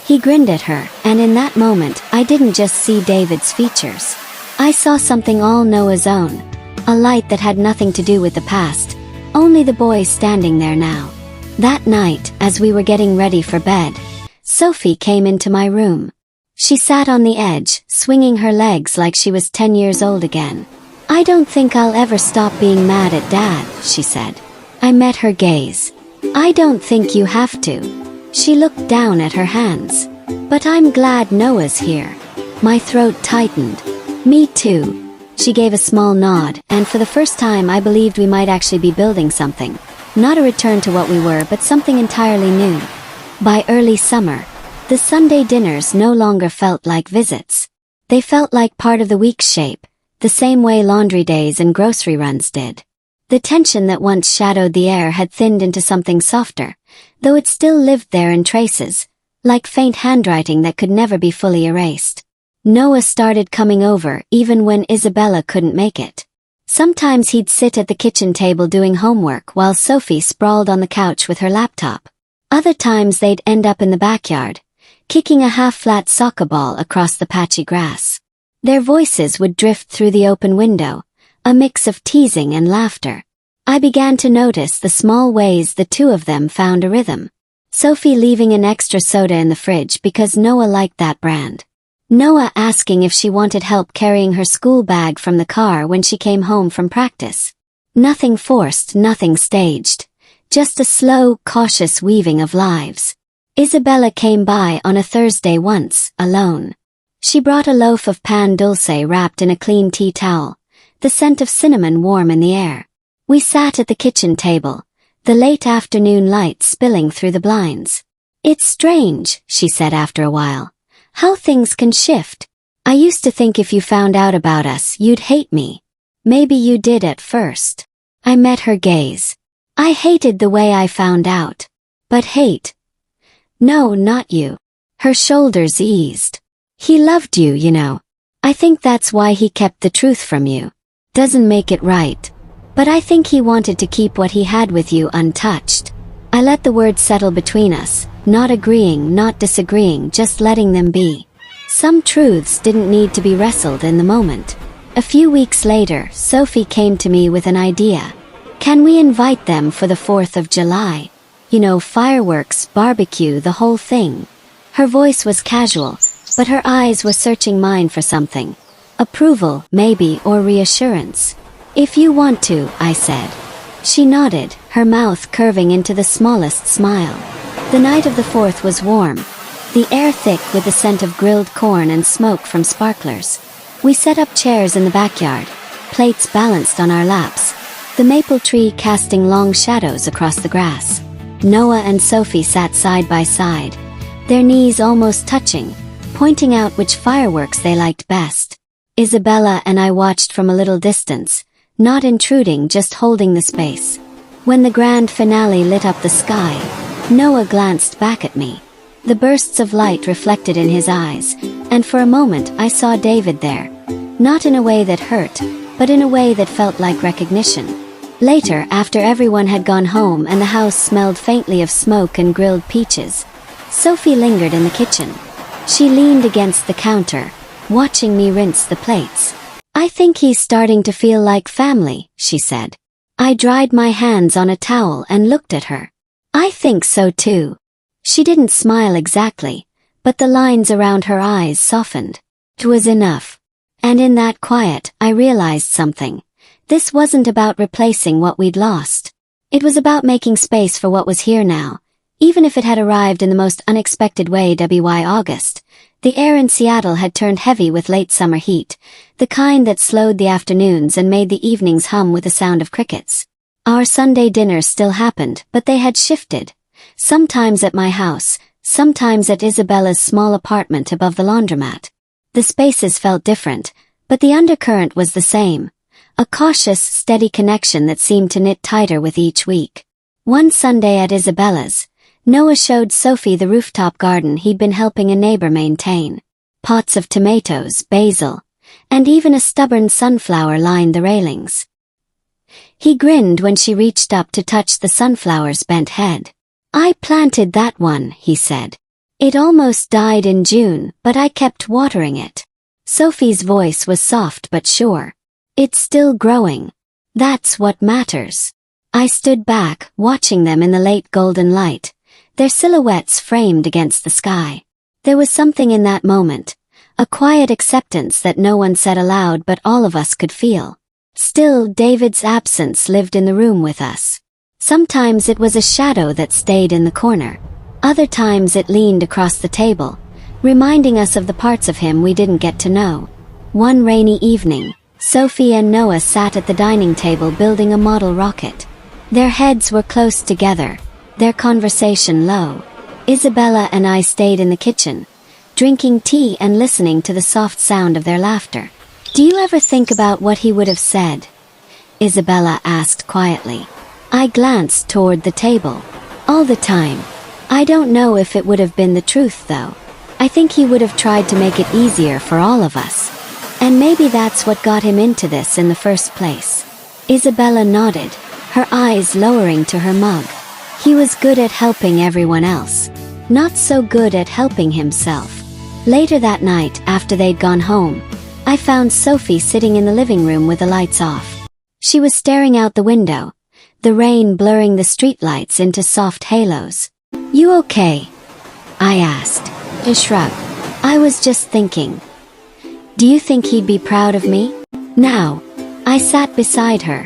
He grinned at her, and in that moment, I didn't just see David's features. I saw something all Noah's own. A light that had nothing to do with the past, only the boy standing there now. That night, as we were getting ready for bed, Sophie came into my room. She sat on the edge, swinging her legs like she was 10 years old again. "I don't think I'll ever stop being mad at Dad," she said. I met her gaze. "I don't think you have to." She looked down at her hands. "But I'm glad Noah's here." My throat tightened. "Me too." She gave a small nod, and for the first time I believed we might actually be building something. Not a return to what we were, but something entirely new. By early summer, the Sunday dinners no longer felt like visits. They felt like part of the week's shape, the same way laundry days and grocery runs did. The tension that once shadowed the air had thinned into something softer, though it still lived there in traces, like faint handwriting that could never be fully erased. Noah started coming over even when Isabella couldn't make it. Sometimes he'd sit at the kitchen table doing homework while Sophie sprawled on the couch with her laptop. Other times they'd end up in the backyard, kicking a half-flat soccer ball across the patchy grass. Their voices would drift through the open window, a mix of teasing and laughter. I began to notice the small ways the two of them found a rhythm. Sophie leaving an extra soda in the fridge because Noah liked that brand. Noah asking if she wanted help carrying her school bag from the car when she came home from practice. Nothing forced, nothing staged. Just a slow, cautious weaving of lives. Isabella came by on a Thursday once, alone. She brought a loaf of pan dulce wrapped in a clean tea towel, the scent of cinnamon warm in the air. We sat at the kitchen table, the late afternoon light spilling through the blinds. "It's strange," she said after a while, "how things can shift. I used to think if you found out about us, you'd hate me. Maybe you did at first." I met her gaze. "I hated the way I found out." "But hate?" "No, not you." Her shoulders eased. "He loved you, you know. I think that's why he kept the truth from you. Doesn't make it right. But I think he wanted to keep what he had with you untouched." I let the words settle between us, not agreeing, not disagreeing, just letting them be. Some truths didn't need to be wrestled in the moment. A few weeks later, Sophie came to me with an idea. "Can we invite them for the 4th of July? You know, fireworks, barbecue, the whole thing." Her voice was casual, but her eyes were searching mine for something. Approval, maybe, or reassurance. "If you want to," I said. She nodded, her mouth curving into the smallest smile. The night of the 4th was warm, the air thick with the scent of grilled corn and smoke from sparklers. We set up chairs in the backyard, plates balanced on our laps, the maple tree casting long shadows across the grass. Noah and Sophie sat side by side, their knees almost touching, pointing out which fireworks they liked best. Isabella and I watched from a little distance, not intruding, just holding the space. When the grand finale lit up the sky, Noah glanced back at me. The bursts of light reflected in his eyes, and for a moment I saw David there. Not in a way that hurt, but in a way that felt like recognition. Later, after everyone had gone home and the house smelled faintly of smoke and grilled peaches, Sophie lingered in the kitchen. She leaned against the counter, watching me rinse the plates. "I think he's starting to feel like family," she said. I dried my hands on a towel and looked at her. "I think so too." She didn't smile exactly, but the lines around her eyes softened. It was enough. And in that quiet, I realized something. This wasn't about replacing what we'd lost. It was about making space for what was here now, even if it had arrived in the most unexpected way. August. The air in Seattle had turned heavy with late summer heat, the kind that slowed the afternoons and made the evenings hum with the sound of crickets. Our Sunday dinners still happened, but they had shifted. Sometimes at my house, sometimes at Isabella's small apartment above the laundromat. The spaces felt different, but the undercurrent was the same. A cautious, steady connection that seemed to knit tighter with each week. One Sunday at Isabella's, Noah showed Sophie the rooftop garden he'd been helping a neighbor maintain. Pots of tomatoes, basil, and even a stubborn sunflower lined the railings. He grinned when she reached up to touch the sunflower's bent head. "I planted that one," he said. "It almost died in June, but I kept watering it." Sophie's voice was soft but sure. "It's still growing. That's what matters." I stood back, watching them in the late golden light, their silhouettes framed against the sky. There was something in that moment, a quiet acceptance that no one said aloud but all of us could feel. Still, David's absence lived in the room with us. Sometimes it was a shadow that stayed in the corner. Other times it leaned across the table, reminding us of the parts of him we didn't get to know. One rainy evening, Sophie and Noah sat at the dining table building a model rocket. Their heads were close together, their conversation low. Isabella and I stayed in the kitchen, drinking tea and listening to the soft sound of their laughter. "Do you ever think about what he would have said?" Isabella asked quietly. I glanced toward the table. "All the time. I don't know if it would have been the truth though. I think he would have tried to make it easier for all of us. And maybe that's what got him into this in the first place." Isabella nodded, her eyes lowering to her mug. He was good at helping everyone else, not so good at helping himself. Later that night, after they'd gone home, I found Sophie sitting in the living room with the lights off. She was staring out the window, the rain blurring the streetlights into soft halos. "You okay?" I asked. She shrugged. "I was just thinking. Do you think he'd be proud of me now?" I sat beside her,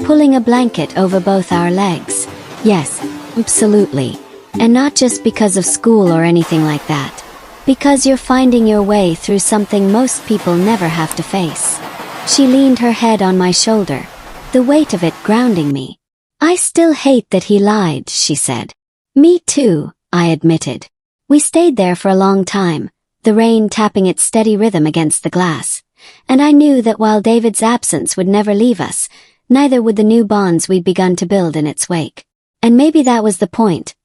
pulling a blanket over both our legs. "Yes, absolutely. And not just because of school or anything like that. Because you're finding your way through something most people never have to face." She leaned her head on my shoulder, the weight of it grounding me. "I still hate that he lied," she said. "Me too," I admitted. We stayed there for a long time, the rain tapping its steady rhythm against the glass, and I knew that while David's absence would never leave us, neither would the new bonds we'd begun to build in its wake. And maybe that was the point.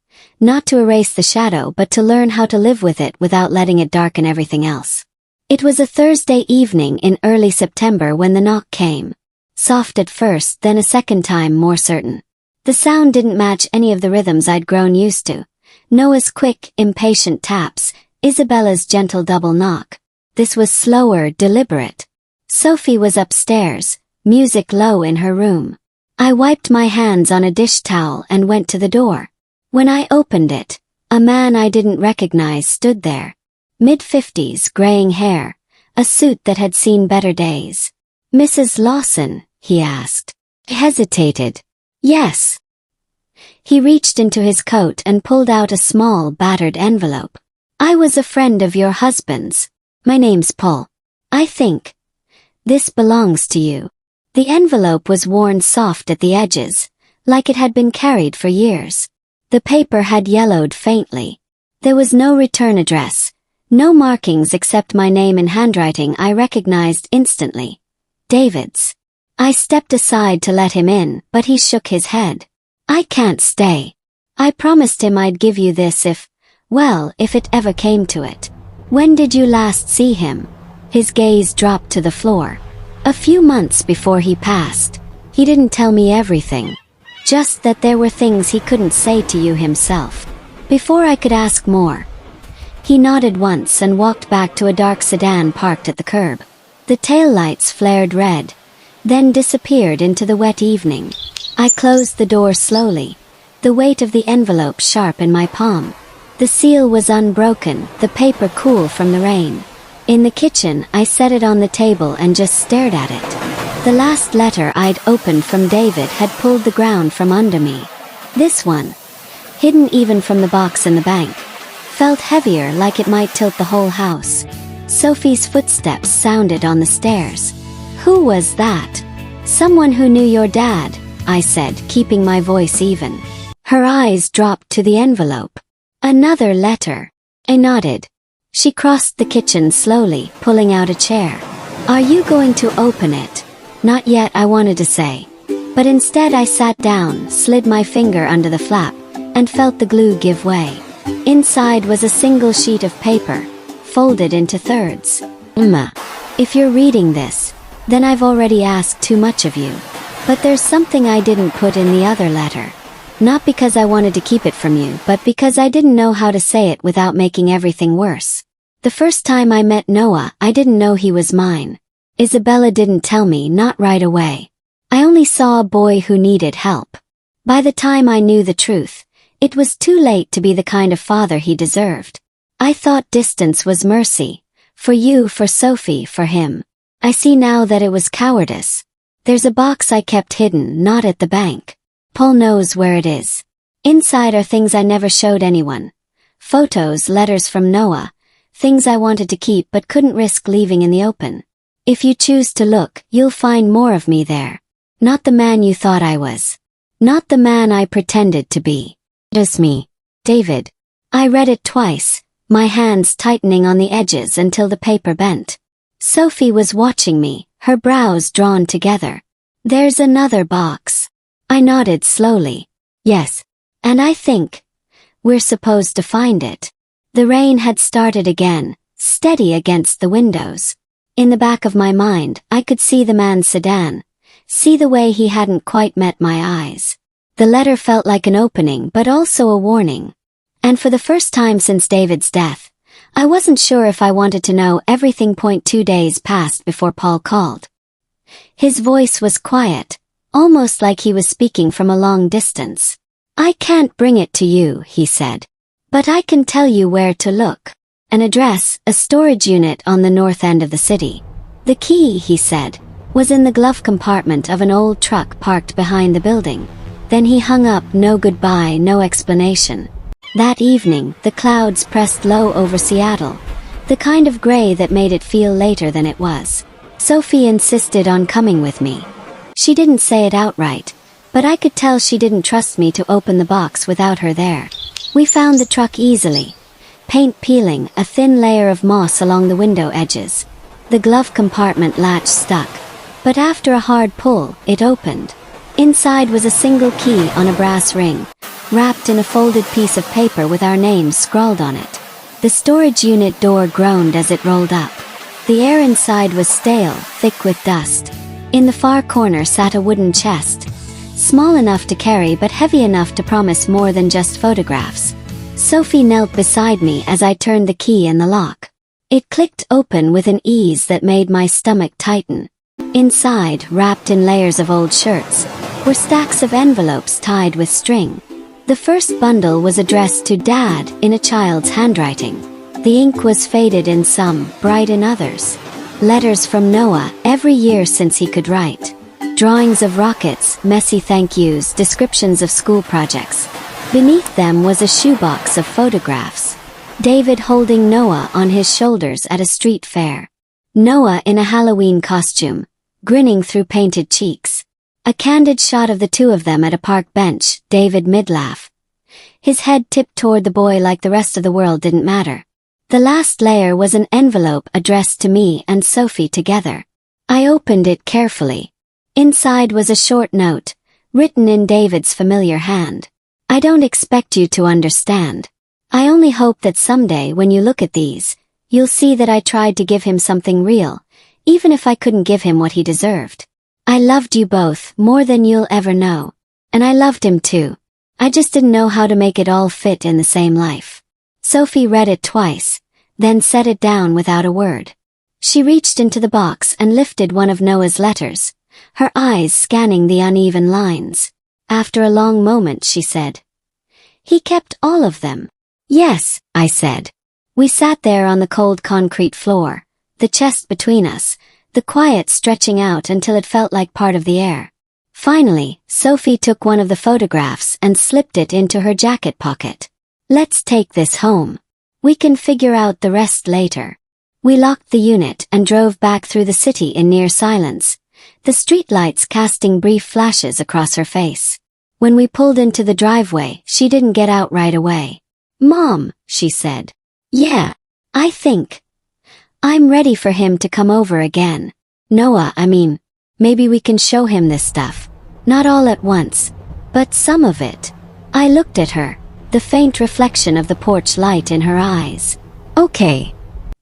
Not to erase the shadow but to learn how to live with it without letting it darken everything else. It was a Thursday evening in early September when the knock came. Soft at first, then a second time more certain. The sound didn't match any of the rhythms I'd grown used to. Noah's quick, impatient taps, Isabella's gentle double knock. This was slower, deliberate. Sophie was upstairs, music low in her room. I wiped my hands on a dish towel and went to the door. When I opened it, a man I didn't recognize stood there. Mid-50s, graying hair, a suit that had seen better days. "Mrs. Lawson?" he asked. I hesitated. "Yes." He reached into his coat and pulled out a small, battered envelope. "I was a friend of your husband's. My name's Paul. I think. This belongs to you." The envelope was worn soft at the edges, like it had been carried for years. The paper had yellowed faintly. There was no return address, no markings except my name in handwriting I recognized instantly. David's. I stepped aside to let him in, but he shook his head. I can't stay. I promised him I'd give you this if it ever came to it. When did you last see him? His gaze dropped to the floor. A few months before he passed. He didn't tell me everything. Just that there were things he couldn't say to you himself. Before I could ask more. He nodded once and walked back to a dark sedan parked at the curb. The taillights flared red, then disappeared into the wet evening. I closed the door slowly, the weight of the envelope sharp in my palm. The seal was unbroken, the paper cool from the rain. In the kitchen, I set it on the table and just stared at it. The last letter I'd opened from David had pulled the ground from under me. This one, hidden even from the box in the bank, felt heavier, like it might tilt the whole house. Sophie's footsteps sounded on the stairs. Who was that? Someone who knew your dad, I said, keeping my voice even. Her eyes dropped to the envelope. Another letter. I nodded. She crossed the kitchen slowly, pulling out a chair. Are you going to open it? Not yet, I wanted to say. But instead I sat down, slid my finger under the flap, and felt the glue give way. Inside was a single sheet of paper, folded into thirds. If you're reading this, then I've already asked too much of you. But there's something I didn't put in the other letter. Not because I wanted to keep it from you, but because I didn't know how to say it without making everything worse. The first time I met Noah, I didn't know he was mine. Isabella didn't tell me, not right away. I only saw a boy who needed help. By the time I knew the truth, it was too late to be the kind of father he deserved. I thought distance was mercy. For you, for Sophie, for him. I see now that it was cowardice. There's a box I kept hidden, not at the bank. Paul knows where it is. Inside are things I never showed anyone. Photos, letters from Noah, things I wanted to keep but couldn't risk leaving in the open. If you choose to look, you'll find more of me there. Not the man you thought I was. Not the man I pretended to be. Just me. David. I read it twice, my hands tightening on the edges until the paper bent. Sophie was watching me, her brows drawn together. There's another box. I nodded slowly. Yes. And I think we're supposed to find it. The rain had started again, steady against the windows. In the back of my mind, I could see the man's sedan, see the way he hadn't quite met my eyes. The letter felt like an opening but also a warning. And for the first time since David's death, I wasn't sure if I wanted to know everything. 2 days passed before Paul called. His voice was quiet, almost like he was speaking from a long distance. I can't bring it to you, he said. But I can tell you where to look. An address, a storage unit on the north end of the city. The key, he said, was in the glove compartment of an old truck parked behind the building. Then he hung up, no goodbye, no explanation. That evening, the clouds pressed low over Seattle, the kind of gray that made it feel later than it was. Sophie insisted on coming with me. She didn't say it outright, but I could tell she didn't trust me to open the box without her there. We found the truck easily. Paint peeling, a thin layer of moss along the window edges. The glove compartment latch stuck, but after a hard pull, it opened. Inside was a single key on a brass ring, wrapped in a folded piece of paper with our names scrawled on it. The storage unit door groaned as it rolled up. The air inside was stale, thick with dust. In the far corner sat a wooden chest, small enough to carry but heavy enough to promise more than just photographs. Sophie knelt beside me as I turned the key in the lock. It clicked open with an ease that made my stomach tighten. Inside, wrapped in layers of old shirts, were stacks of envelopes tied with string. The first bundle was addressed to Dad in a child's handwriting. The ink was faded in some, bright in others. Letters from Noah, every year since he could write. Drawings of rockets, messy thank yous, descriptions of school projects. Beneath them was a shoebox of photographs. David holding Noah on his shoulders at a street fair. Noah in a Halloween costume, grinning through painted cheeks. A candid shot of the two of them at a park bench, David mid-laugh. his head tipped toward the boy like the rest of the world didn't matter. The last layer was an envelope addressed to me and Sophie together. I opened it carefully. Inside was a short note, written in David's familiar hand. I don't expect you to understand. I only hope that someday when you look at these, you'll see that I tried to give him something real, even if I couldn't give him what he deserved. I loved you both more than you'll ever know. And I loved him too. I just didn't know how to make it all fit in the same life. Sophie read it twice, then set it down without a word. She reached into the box and lifted one of Noah's letters, her eyes scanning the uneven lines. After a long moment she said, "He kept all of them." "Yes," I said. We sat there on the cold concrete floor, the chest between us, the quiet stretching out until it felt like part of the air. Finally, Sophie took one of the photographs and slipped it into her jacket pocket. "Let's take this home. We can figure out the rest later." We locked the unit and drove back through the city in near silence, the streetlights casting brief flashes across her face. When we pulled into the driveway, she didn't get out right away. "Mom," she said. "Yeah, I think I'm ready for him to come over again. Noah, maybe we can show him this stuff. Not all at once, but some of it." I looked at her, the faint reflection of the porch light in her eyes. "Okay."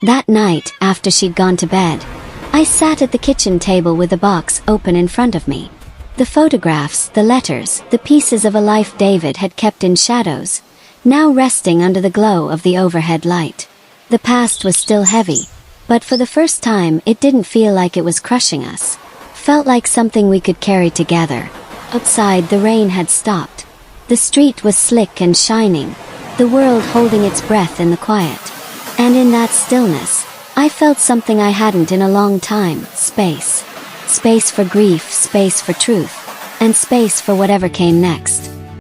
That night, after she'd gone to bed, I sat at the kitchen table with the box open in front of me. The photographs, the letters, the pieces of a life David had kept in shadows, now resting under the glow of the overhead light. The past was still heavy, but for the first time it didn't feel like it was crushing us. Felt like something we could carry together. Outside, the rain had stopped. The street was slick and shining, the world holding its breath in the quiet. And in that stillness, I felt something I hadn't in a long time: space. Space for grief, space for truth, and space for whatever came next.